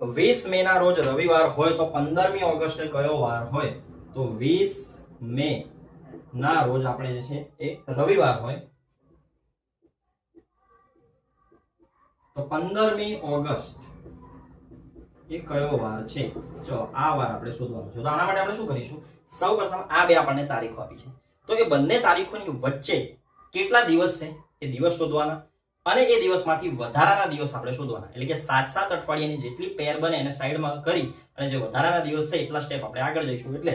20 મે ના રોજ રવિવાર હોય તો 15મી ઓગસ્ટે કયો વાર હોય? તો 20 મે ના રોજ આપણે જે છે એ રવિવાર હોય તો 15મી ઓગસ્ટ એ કયો વાર છે? ચલો આ વાર આપણે શોધવાનું છે. તો આના માટે આપણે શું કરીશું? સૌપ્રથમ આ બે આપણને તારીખો આપી છે, તો એ બંને તારીખોની વચ્ચે કેટલા દિવસ છે એ દિવસ શોધવાના અને એ દિવસમાંથી વધારાના દિવસ આપણે શોધવાના. એટલે કે 7 અઠવાડિયાની જેટલી પેર બને એને સાઈડમાં કરી અને જે વધારાના દિવસ છે એટલા સ્ટેપ આપણે આગળ જઈશું. એટલે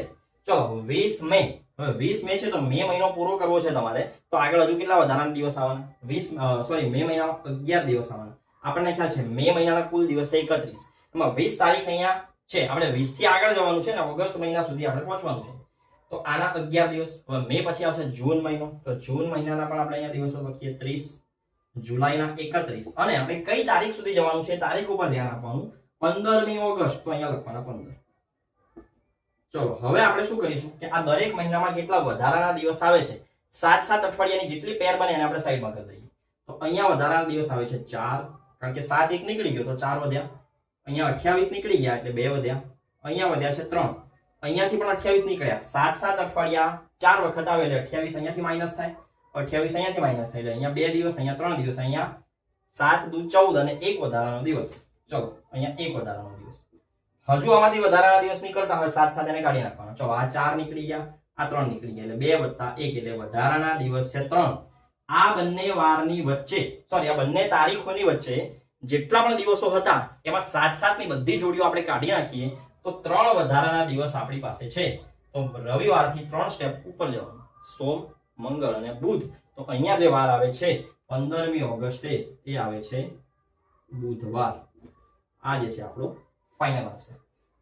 ચલો 20 મે, હવે 20 મે છે તો મે મહિનો પૂરો કરવો છે તમારે, તો આગળ હજુ કેટલા વધારાના દિવસ આવવાના? મે મહિનામાં 11 દિવસ આવવાના. આપણને ખ્યાલ છે મે મહિનાના કુલ દિવસ છે 31. એમાં 20 તારીખ અહીંયા છે, આપણે 20 થી આગળ જવાનું છે ને ઓગસ્ટ મહિના સુધી આપણે પહોંચવાનું છે. તો આના 11 દિવસ. હવે મે પછી આવશે જૂન મહિનો, તો જૂન મહિનાના પણ આપણે અહીંયા દિવસો લખીએ 30, જુલાઈના 31 અને આપણે કઈ તારીખ સુધી જવાનું છે તારીખ ઉપર ધ્યાન આપવાનું. 15મી ઓગસ્ટ, તો અહીંયા લખવાના 15. ચલો હવે આપણે શું કરીશું કે આ દરેક મહિનામાં કેટલા વધારાના દિવસ આવે છે, 7 અઠવાડિયાની જેટલી પેર બને એને આપણે સાઈડમાં કરી દઈએ. તો અહીંયા વધારાના દિવસ આવે છે 4, કારણ કે 7 એક નીકળી ગયો તો 4 વધ્યા. અહીંયા 28 નીકળી ગયા એટલે 2 વધ્યા. અહીંયા વધ્યા છે 3. અહીંયાથી પણ 28 નીકળ્યા. 7 અઠવાડિયા 4 વખત આવે એટલે 28 અહીંયાથી માઈનસ થાય, 28 અહીંયાથી માઈનસ થાય એટલે અહીંયા 2 દિવસ, અહીંયા 3 દિવસ, અહીંયા 7 દુ 14 અને એક વધારાનો દિવસ. ચલો અહીંયા એક વધારાનો દિવસ. હજુ આમાંથી વધારાના દિવસ નીકળતા હોય 7 સાથે એને કાઢી નાખવાના. ચલો આ 4 નીકળી ગયા, આ 3 નીકળી ગયા એટલે 2 વત્તા 1 એટલે વધારાના દિવસ છે 3. આ બંને વારની વચ્ચે, સોરી આ બંને તારીખોની વચ્ચે જેટલા પણ દિવસો હતા એમાં 7 ની બધી જોડીઓ આપણે કાઢી નાખીએ તો 3 વધારાના દિવસ આપણી પાસે છે. તો રવિવારથી 3 સ્ટેપ ઉપર જવાનું, સોમ, મંગળ અને બુધ. તો અહીંયા જે વાર આવે છે 15મી ઓગસ્ટે એ આવે છે બુધવાર. આ જે છે આપણો ફાઇનલ આન્સર.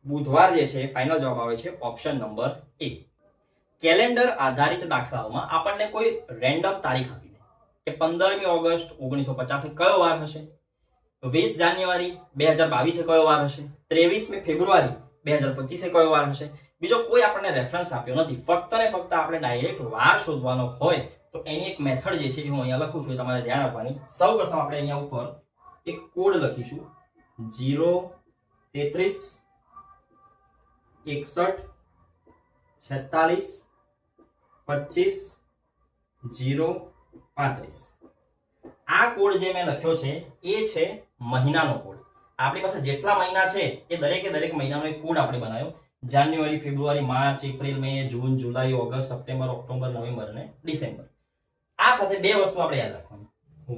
બુધવાર જે છે ફાઇનલ જવાબ આવે છે ઓપ્શન નંબર એ. કેલેન્ડર આધારિત દાખલાઓમાં આપણને કોઈ રેન્ડમ તારીખ આપી દે કે 15મી ઓગસ્ટ 1950 કયો વાર હશે, 20 જાન્યુઆરી 2022 કયો વાર હશે, 23મી ફેબ્રુઆરી 2025 કયો વાર હશે. બીજો કોઈ આપણને રેફરન્સ આપ્યો નથી, ફક્ત ને ફક્ત આપણે ડાયરેક્ટ વાર શોધવાનો હોય તો એની એક મેથડ જે છે એ હું અહીંયા લખું છું, તમારે ધ્યાન આપવાની. સૌપ્રથમ આપણે અહીંયા ઉપર એક કોડ લખીશું 0 33 61 46 25 0 35. આ કોડ જે મેં લખ્યો છે એ છે મહિનાનો કોડ. આપણી પાસે જેટલા મહિના છે એ દરેકે દરેક મહિનાનો એક કોડ આપણે બનાવ્યો. જાન્યુઆરી, ફેબ્રુઆરી, માર્ચ, એપ્રિલ, મે, જૂન, જુલાઈ, ઓગસ્ટ, સપ્ટેમ્બર, ઓક્ટોબર, નવેમ્બર અને ડિસેમ્બર. આ સાથે બે વસ્તુ આપણે યાદ રાખવાની.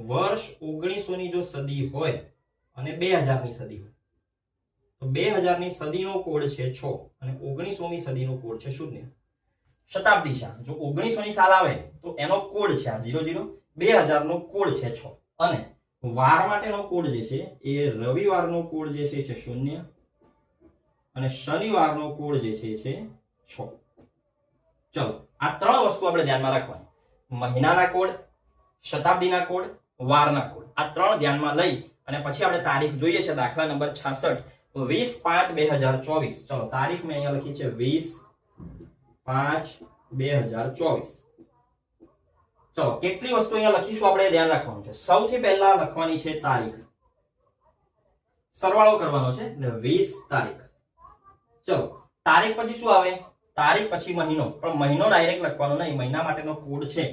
વર્ષ 1900 ની જો સદી હોય અને 2000 ની સદી હોય તો 2000 ની સદીનો કોડ છે 6 અને 1900 ની સદીનો કોડ છે 0. શતાબ્દી સાલ, જો 1900 ની સાલ આવે તો એનો કોડ છે આ 00, 2000 નો કોડ છે 6 અને વાર માટેનો કોડ જે છે એ રવિવારનો કોડ જે છે 0 અને શનિવારનો કોડ જે છે 6. ચલો આ ત્રણ વસ્તુ આપણે ધ્યાનમાં રાખવાની. મહિનાના કોડ, શતાબ્દીના કોડ, વારના કોડ, આ ત્રણ ધ્યાનમાં લઈ અને પછી આપણે તારીખ જોઈએ છે. દાખલા નંબર 66 20/5/2024. ચલો તારીખ મેં અહીંયા લખી છે 20/5/2024. ચલો કેટલી વસ્તુ અહીંયા લખીશું આપણે ધ્યાન રાખવાનું છે. સૌથી પહેલા લખવાની છે તારીખ, સરવાળો કરવાનો છે એટલે 20 તારીખ. ચલો તારીખ પછી શું આવે? તારીખ પછી મહિનો, પણ મહિનો ડાયરેક્ટ લખવાનો નહીં, મહિના માટેનો કોડ છે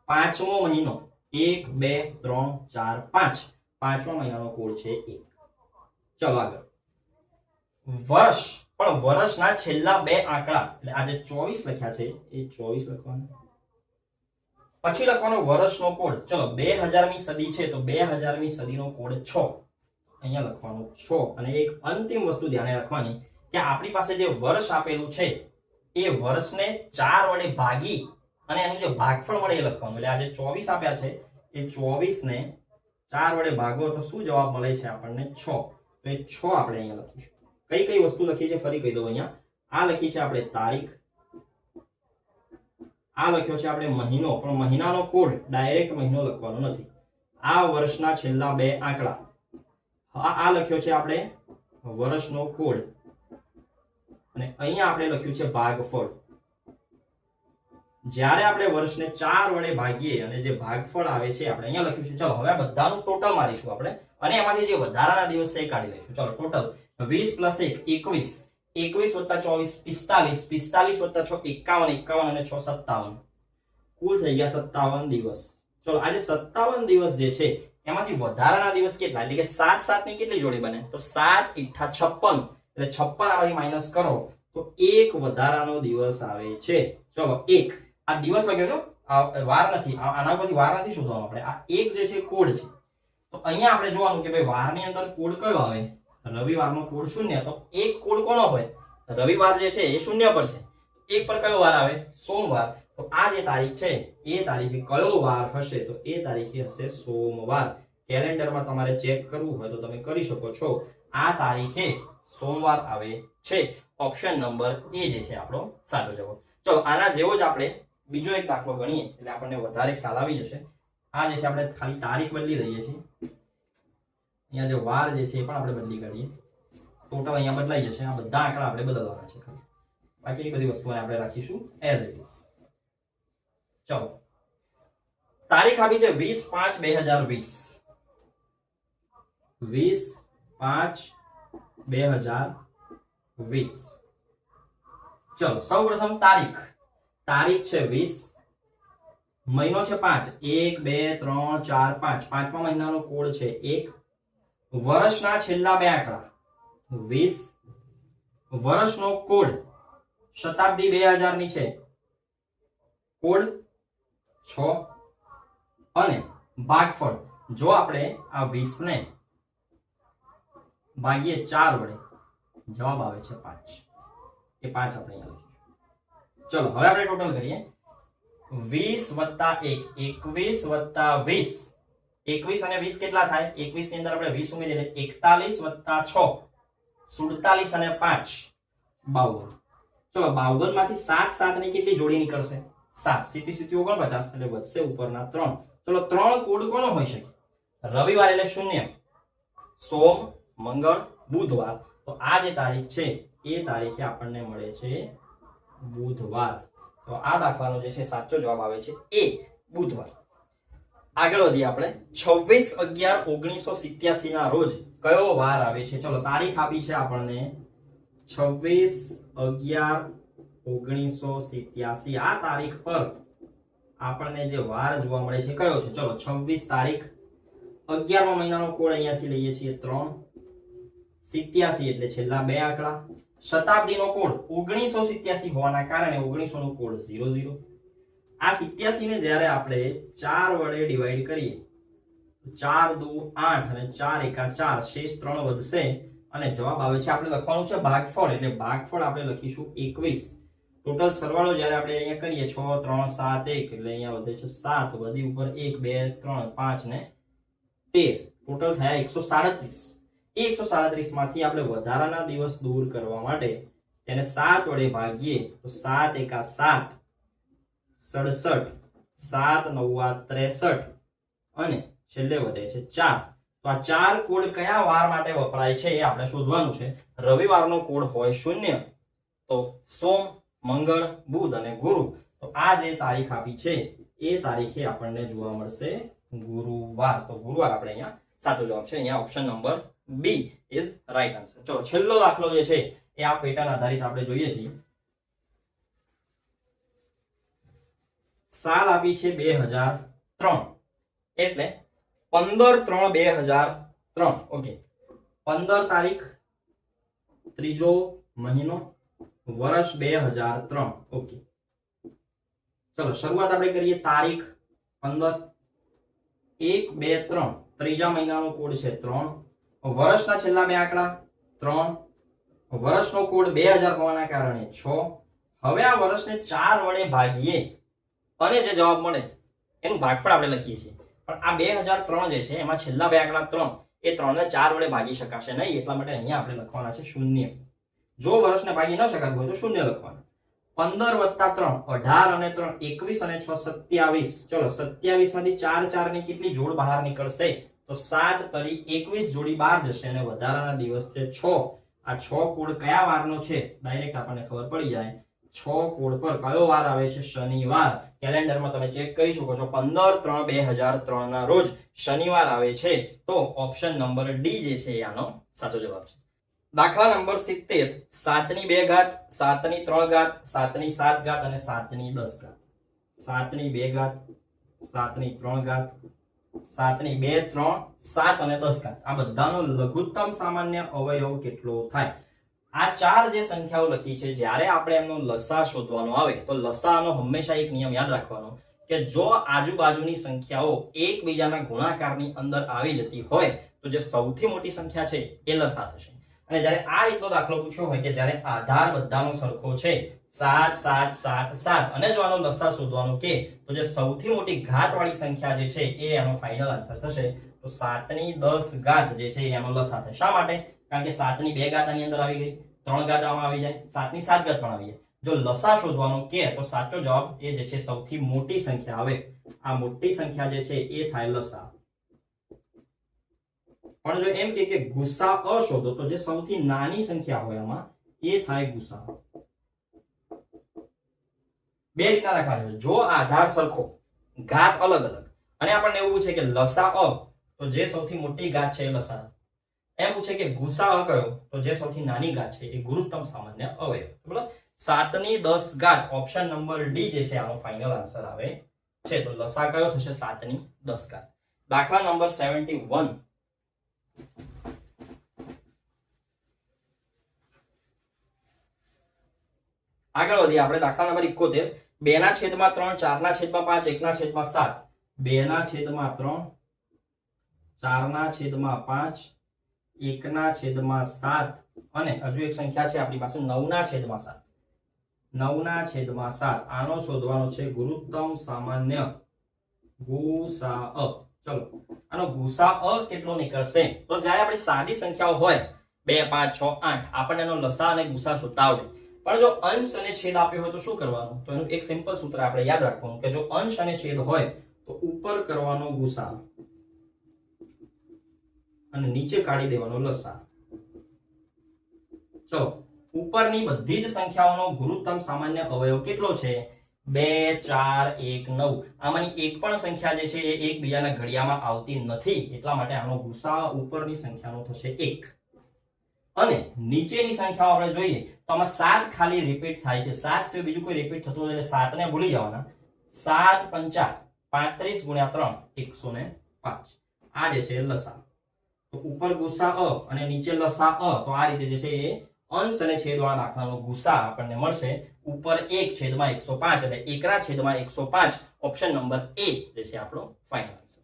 5મો મહિનો 1 2 3 4 5. 5મા મહિનાનો કોડ છે 1. ચલો આગળ વર્ષ, પણ વર્ષના છેલ્લા બે આંકડા એટલે આ જે 24 લખ્યા છે એ 24 લખવાનું. પછી લખવાનો વર્ષનો કોડ. ચલો 2000મી સદી છે તો 2000મી સદીનો કોડ 6 અહીંયા લખવાનો 6. અને એક અંતિમ વસ્તુ ધ્યાને રાખવાની કે આપણી પાસે જે વર્ષ આપેલું છે એ વર્ષને 4 વડે ભાગી અને એનું જે ભાગફળ મળે એ લખવાનું. એટલે આ જે 24 આપ્યા છે એ 24 ને 4 વડે ભાગો તો શું જવાબ મળે છે આપણને? 6. તો એ 6 આપણે અહીંયા લખીશું. કઈ કઈ વસ્તુ લખી છે ફરી કહી દઉં. અહીંયા આ લખી છે આપણે તારીખ, આ લખ્યો છે આપણે મહિનો, પણ મહિનાનો કોડ ડાયરેક્ટ મહિનો લખવાનો નથી. આ વર્ષના છેલ્લા બે આંકડા, આ લખ્યો છે આપણે વર્ષનો કોડ અને અહીંયા આપણે લખ્યું છે ભાગફળ. જ્યારે આપણે વર્ષને 4 વડે ભાગીએ અને જે ભાગફળ આવે છે આપણે અહીંયા લખ્યું છે. ચલો હવે આ બધાનું ટોટલ મારીશું આપણે અને એમાંથી જે વધારાના દિવસ છે એ કાઢી લઈશું. ચલો ટોટલ 20 + 1 21, 21 + 24 45, 45 + 6 51, 51 અને 6 57, કુલ થઈ ગયા 57 દિવસ. ચલો આજે 57 દિવસ જે છે એમાંથી વધારાના દિવસ કેટલા, એટલે કે 7 7 ની કેટલી જોડી બને, તો 7 × 56, એટલે 56 આમાંથી માઈનસ કરો તો એક વધારાનો દિવસ આવે છે. ચલો એક આ દિવસ લખ્યો છો, આ વાર નથી, આના પરથી વાર નથી શોધવાનું આપણે, આ એક જે છે કોડ છે. તો અહીંયા આપણે જોવાનું કે ભાઈ વારની અંદર કોડ કયો આવે, રવિવારનો કોડ 0, તો એક કોડ કોનો હોય, રવિવાર જે છે એ 0 પર છે, એક પર કયો વાર આવે, સોમવાર. તો આ જે તારીખ છે એ તારીખે કયો વાર હશે, તો એ તારીખે હશે સોમવાર. કેલેન્ડરમાં તમારે ચેક કરવું હોય તો તમે કરી શકો છો. આ તારીખે સોમવાર આવે છે. ઓપ્શન નંબર એ જે છે આપણો સાચો જવાબ. ચલો આના જેવો જ આપણે બીજો એક દાખલો ગણીએ એટલે આપણને વધારે ખ્યાલ આવી જશે. આ જે છે આપણે ખાલી તારીખ બદલી દઈએ છીએ, અહીંયા જે વાર જે છે એ પણ આપણે બદલી કરીએ, ટોટલ અહીંયા બદલાઈ જશે. આ બધા આંકડા આપણે બદલવાના છે ખાલી, બાકીની બધી વસ્તુઓને આપણે રાખીશું એઝ ઇટ ઇઝ. ચલો તારીખ આપી છે 20/5/2020, 20/5/2020. ચલો સૌપ્રથમ તારીખ છે 20, મહિનો છે 5, 1 2 3 4 5, પાંચમા મહિનાનો કોડ છે 1, વર્ષના છેલ્લા બે આંકડા 20, વર્ષનો કોડ શતાબ્દી 2000 ની છે, કોડ 6 અને ભાગફળ જો આપણે આ 20 ને ભાગીએ 4 વડે જવાબ આવે છે 5, એ 5 આપણે અહીંયા લખીશું. ચલો હવે આપણે ટોટલ કરીએ, 20 + 1 21 + 20, 21 અને 20 કેટલા થાય, 21 ની અંદર આપણે 20 ઉમેરીએ એટલે 41 + 6 47 અને 5 52. ચલો 52 માંથી 7 7 ની કેટલી જોડી નીકળશે, 7 સીધી 49 એટલે વધશે ઉપરના 3. ચલો 3 કોડ કોનો હોઈ શકે, રવિવાર એટલે 0, સોમ મંગળ બુધવાર. તો આ જે તારીખ છે એ તારીખે આપણને મળે છે બુધવાર. તો આ દાખલાનો જે છે સાચો જવાબ આવે છે એ બુધવાર. આગળ વધીએ આપણે 26/11/1987 ના રોજ કયો વાર આવે છે. ચલો તારીખ આપી છે આપણને 26/11/1987. આ તારીખ પર આપણને જે વાર જોવા મળે છે કયો છે, ચલો 26 તારીખ, 11મા મહિનાનો કોડ અહીંયાથી લઈએ છીએ 3, 87 એટલે છેલ્લા બે આંકડા, શતાબ્દીનો કોડ 1987 હોવાના કારણે 1900 નો કોડ 00. આ 87 ને જ્યારે આપણે 4 વડે ડિવાઈડ કરીએ, 4 × 2 = 8 અને 4 × 1 = 4, શેષ 3 વધશે અને જવાબ આવે છે, આપણે લખવાનું છે ભાગફળ, એટલે ભાગફળ આપણે લખીશું 21. ટોટલ સરવાળો જ્યારે આપણે અહીંયા કરીએ 6 3 7 1 એટલે અહીંયા વધે છે 7, વધી ઉપર 1 2 3 5 ને 13, ટોટલ થયા 137. એ 137 માંથી આપણે વધારાના દિવસ દૂર કરવા માટે તેને 7 વડે ભાગીએ તો 7 × 1 = 7, 67, 7 × 9 = 63 અને છેલ્લે વધે છે 4. તો આ 4 કોડ કયા વાર માટે વપરાય છે એ આપણે શોધવાનું છે. રવિવારનો કોડ હોય 0, તો સોમ મંગળ બુધ અને ગુરુ. તો આ જે તારીખ આપી છે એ તારીખે આપણને જોવા મળશે ગુરુવાર. તો ગુરુવાર આપણે અહીંયા સાચો જવાબ છે. અહીંયા option number B is right answer. ચલો છેલ્લો દાખલો જે છે એ આ પેટર્ન આધારિત આપણે જોઈએ છીએ. સાલ આપી છે 2003, એટલે 15/3/2003. ઓકે, 15 તારીખ, ત્રીજો મહિનો, વર્ષ 2003. ઓકે ચલો શરૂઆત આપણે કરીએ, તારીખ 15, 1 2 3, ત્રીજા મહિનાનો કોડ છે 3, વર્ષના છેલ્લા બે આંકડા 3, વર્ષનો કોડ 2000 હોવાના કારણે 6. હવે આ વર્ષને 4 વડે ભાગીએ અને જે જવાબ મળે એનું ભાગફળ આપણે લખીએ છીએ. પણ આ 2003 જે છે એમાં છેલ્લા બે આંકડા 3, એ 3 ને 4 વડે ભાગી શકાશે નહીં, એટલા માટે અહીંયા આપણે લખવાના છે 0. જો વર્ષને ભાગી ન શકાતું હોય તો 0 લખવાના. 15 + 3 18 અને 3 21 અને 6 27. ચલો 27 માંથી 4 4 ની કેટલી જોડ બહાર નીકળશે, તો 7 તરી 21 જોડી બહાર જશે અને વધારાના દિવસ છે 6. આ 6 કોડ કયા વારનો છે ડાયરેક્ટ આપણને ખબર પડી જાય. 6 કોડ પર કયો વાર આવે છે, શનિવાર. કેલેન્ડરમાં તમે ચેક કરી શકો છો 15/3/2003 ના રોજ શનિવાર આવે છે. તો ઓપ્શન નંબર ડી જે છે આનો સાચો જવાબ છે. દાખલા નંબર 70 7 ની 2 ઘાત 7 ની 3 ઘાત 7 ની 7 ઘાત અને 7 ની 10 ઘાત 7 ની 2 ઘાત 7 ની 3 ઘાત 7 ની 2 3 7 અને 10 ઘાત આ બધાનો લઘુત્તમ સામાન્ય અવયવ કેટલો થાય આ ચાર જે સંખ્યાઓ લખી છે જ્યારે આપણે એમનો લસા શોધવાનો આવે તો લસાનો હંમેશા એક નિયમ યાદ રાખવાનો કે જો આજુબાજુની સંખ્યાઓ એકબીજાના ગુણાકારની અંદર આવી જતી હોય તો જે સૌથી મોટી સંખ્યા છે એ લસા થશે અને જ્યારે આ રીતનો દાખલો પૂછ્યો હોય કે જ્યારે આધાર બધાનો સરખો છે 7 7 7 7 અને જો આનો લસા શોધવાનો કે તો જે સૌથી મોટી ઘાત વાળી સંખ્યા જે છે એ એનો ફાઇનલ આન્સર થશે તો 7 ની 10 ઘાત જે છે એનો લસા થશે શા માટે કારણ કે 7 ની 2 ઘાત આની અંદર આવી ગઈ 3 ઘાત આમાં આવી જાય 7 ની 7 ઘાત પણ આવી જાય જો લસા શોધવાનો કે તો સાચો જવાબ એ જે છે સૌથી મોટી સંખ્યા આવે આ મોટી સંખ્યા જે છે એ થાય લસા પણ જો એમ કે ગુસા શોધો તો જે સૌથી નાની સંખ્યા હોય આમાં એ થાય ગુસા બે રીતના દાખલા જો આધાર સરખો ઘાત અલગ અલગ અને આપણને એવું પૂછે કે લસા તો જે સૌથી મોટી ઘાત છે એ લસા એમ પૂછે કે ગુસા કયો તો જે સૌથી નાની ઘાત છે એ ગુરુત્તમ સામાન્ય અવયવ બરાબર 7 ની 10 ઘાત ઓપ્શન નંબર ડી જે છે આનો ફાઇનલ આન્સર આવે છે તો લસા કયો થશે 7 ની 10 ઘાત દાખલા નંબર 71 આગળ વધીએ આપણે દાખલા નંબર 71 2 ના છેદમાં 3 4 ના છેદમાં 5 1 ના છેદમાં 7 2 ના છેદમાં 3 4 ના છેદમાં 5 1 ના છેદમાં 7 અને હજુ એક સંખ્યા છે આપણી પાસે 9 ના છેદમાં 7 9 ના છેદમાં 7 આનો શોધવાનો છે ગુરુત્તમ સામાન્ય ગુસા ચલો આનો ગુસા કેટલો નીકળશે તો જ્યારે આપણી સાદી સંખ્યાઓ હોય 2 5 6 8 આપણને એનો લસા અને ગુસા શોધતા આવડે પણ જો અંશ અને છેદ આપ્યો હોય તો શું કરવાનું તો એનું એક સિમ્પલ સૂત્ર આપણે યાદ રાખવાનું કે જો અંશ અને છેદ હોય તો ઉપર કરવાનો ગુસા અને નીચે કાઢી દેવાનો લસા ચલો ઉપરની બધી જ સંખ્યાઓનો ગુરુત્તમ સામાન્ય અવયવ કેટલો છે 2 4 1 9 આમાંની એક પણ સંખ્યા જે છે એ એકબીજાના ઘડિયામાં આવતી નથી એટલા માટે આનો ગુસા ઉપરની સંખ્યાનો થશે 1 અને નીચેની સંખ્યાઓ આપણે જોઈએ તો આમાં 7 ખાલી રિપીટ થાય છે 7 સિવાય બીજું કોઈ રિપીટ થતું હોય એટલે 7 ને ભૂલી જવાના 7 5 35 ગુણ્યા 3 105 આ જે છે લસા તો ઉપર ગુસા અને નીચે લસા તો આ રીતે જે છે એ અંશ અને છેદ વાળા દાખલાનો ગુસા આપણને મળશે ઉપર 1 છેદમાં 105 એટલે 1 ના છેદમાં 105 ઓપ્શન નંબર એ જે છે આપણો ફાઇનલ આન્સર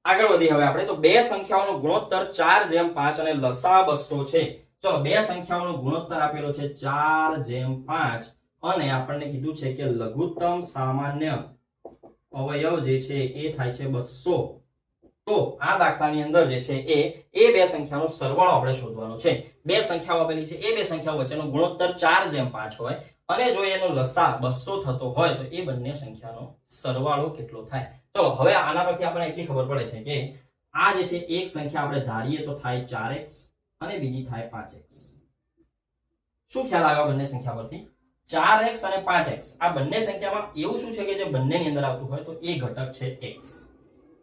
આગળ વધી હવે આપણે તો બે સંખ્યાઓનો ગુણોત્તર 4:5 અને લસા 200 છે ચલો બે સંખ્યાઓનો ગુણોત્તર આપેલો છે 4:5 અને આપણને કીધું છે કે લઘુત્તમ સામાન્ય અવયવ જે છે એ થાય છે 200 તો આ દાખલાની અંદર જે છે એ બે સંખ્યાનો સરવાળો આપણે શોધવાનો છે બે સંખ્યાઓ આપેલી છે એ બે સંખ્યાઓ વચ્ચેનો ગુણોત્તર 4:5 હોય અને જો એનો લસા 200 થતો હોય તો એ બંને સંખ્યાનો સરવાળો કેટલો થાય તો હવે આના પરથી આપણને એટલી ખબર પડે છે કે આ જે છે એક સંખ્યા આપણે ધારીએ તો થાય 4x અને બીજી થાય 5x શું ખ્યાલ આવ્યો બંને સંખ્યા પરથી 4x અને 5x આ બંને સંખ્યામાં એવું શું છે કે જે બંનેની અંદર આવતું હોય તો એ ઘટક છે x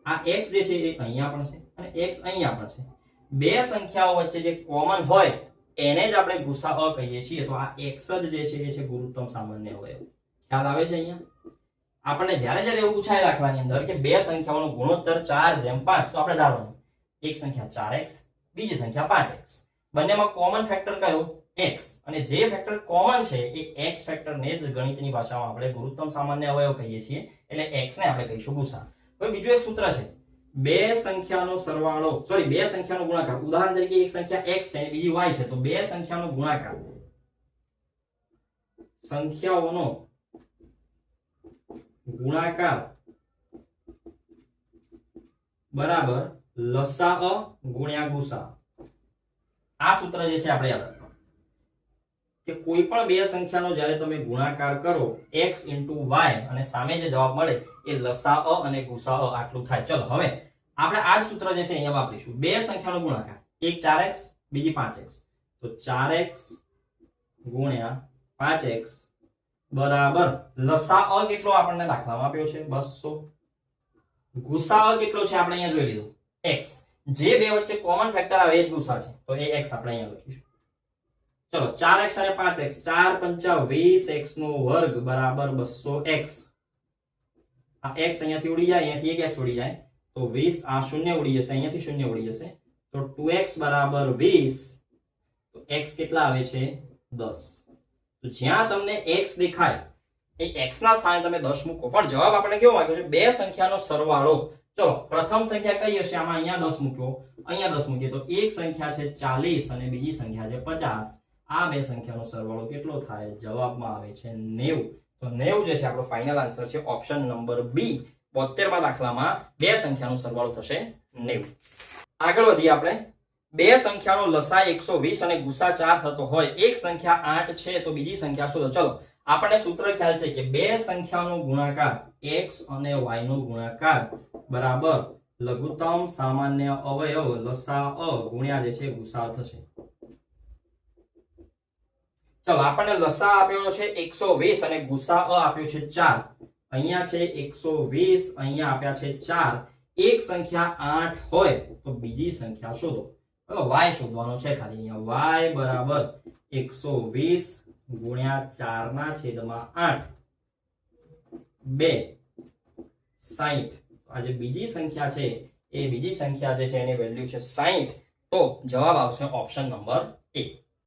આ x જે છે એ અહીંયા પણ છે અને x અહીંયા પણ છે બે સંખ્યાઓ વચ્ચે જે કોમન હોય એને જ આપણે ગુસા કહીએ છીએ તો આ x જ જે છે એ છે ગુરુત્તમ સામાન્ય અવયવ ખ્યાલ આવે છે અહીંયા આપણને જ્યારે જ્યારે એવું પૂછાય દાખલાની અંદર કે બે સંખ્યાઓનો ગુણોત્તર 4:5 તો આપણે ધારવાનું એક સંખ્યા 4x બીજી સંખ્યા 5x બંનેમાં કોમન ફેક્ટર કયો x અને જે ફેક્ટર કોમન છે એ x ફેક્ટરને જ ગણિતની ભાષામાં આપણે ગુરુત્તમ સામાન્ય અવયવ કહીએ છીએ એટલે x ને આપણે કહીશું ગુસા હવે બીજું એક સૂત્ર છે બે સંખ્યાનો સરવાળો બે સંખ્યાનો ગુણાકાર ઉદાહરણ તરીકે એક સંખ્યા x છે અને બીજી y છે તો બે સંખ્યાનો ગુણાકાર સંખ્યાઓનો ગુણાકાર બરાબર લસા ગુણ્યા ગુસા આ સૂત્ર જે છે આપણે યાદ રાખવાનું કે કોઈ પણ બે સંખ્યાનો જ્યારે તમે ગુણાકાર કરો x * y અને સામે જે જવાબ મળે એ લસા અને ગુસા આટલું થાય ચલો હવે આપણે આ જ સૂત્ર જે છે અહીંયા વાપરીશું બે સંખ્યાનો ગુણાકાર એક 4x બીજી 5x તો 4x ગુણ્યા 5x બરાબર લસાઅ કેટલો આપણને દાખલામાં આપ્યો છે 200. ગુસાઅ કેટલો છે આપણે અહીંયા જોઈ લીધું x. જે બે વચ્ચે કોમન ફેક્ટર આવે એ જ ગુસા છે તો એ x આપણે અહીંયા લખીશું. ચલો 4x અને 5x 4 5 20 x નો વર્ગ બરાબર 200x. આ x અહીંયાથી ઉડી જાય, અહીંયાથી એક x ઉડી જાય તો 20, આ શૂન્ય ઉડી જશે, અહીંયાથી શૂન્ય ઉડી જશે તો 2x બરાબર 20. તો x કેટલા આવે છે 10. તો જ્યાં તમને x દેખાય એ x ના સ્થાને તમે 10 મૂકો. પણ જવાબ આપણે કેવો માંગ્યો છે? બે સંખ્યાનો સરવાળો. ચલો પ્રથમ સંખ્યા કઈ હશે? આમાં અહીંયા 10 મૂક્યો, અહીંયા 10 મૂકીએ તો એક સંખ્યા છે 40 અને બીજી સંખ્યા છે 50. આ બે સંખ્યાનો સરવાળો કેટલો થાય? જવાબમાં આવે છે 90. તો 90 જે છે આપણો ફાઇનલ આન્સર છે ઓપ્શન નંબર બી. 72 માં દાખલામાં બે સંખ્યાનો સરવાળો થશે 90. આગળ વધીએ આપણે. બે સંખ્યાનો લસાઅ 120 અને ગુસા 4 થતો હોય, એક સંખ્યા 8 છે તો બીજી સંખ્યા શોધો. ચલો આપણને સૂત્ર ખ્યાલ છે કે બે સંખ્યાનો ગુણાકાર x અને y નો ગુણાકાર બરાબર લઘુત્તમ સામાન્ય અવયવ લસાઅ ગુણ્યા જે છે ગુસા થશે. ચલો આપણને લસાઅ આપ્યો છે 120 અને ગુસાઅ આપ્યો છે 4. અહીંયા છે 120, અહીંયા આપ્યા છે 4. એક સંખ્યા 8 હોય તો બીજી સંખ્યા શોધો. ચલો y શોધવાનો છે ખાલી. અહીંયા y બરાબર 120 ગુણ્યા 4 ના છેદમાં 8 2 60. આ જે બીજી સંખ્યા છે એ બીજી સંખ્યા જે છે એની વેલ્યુ છે 60. તો જવાબ આવશે ઓપ્શન નંબર એ.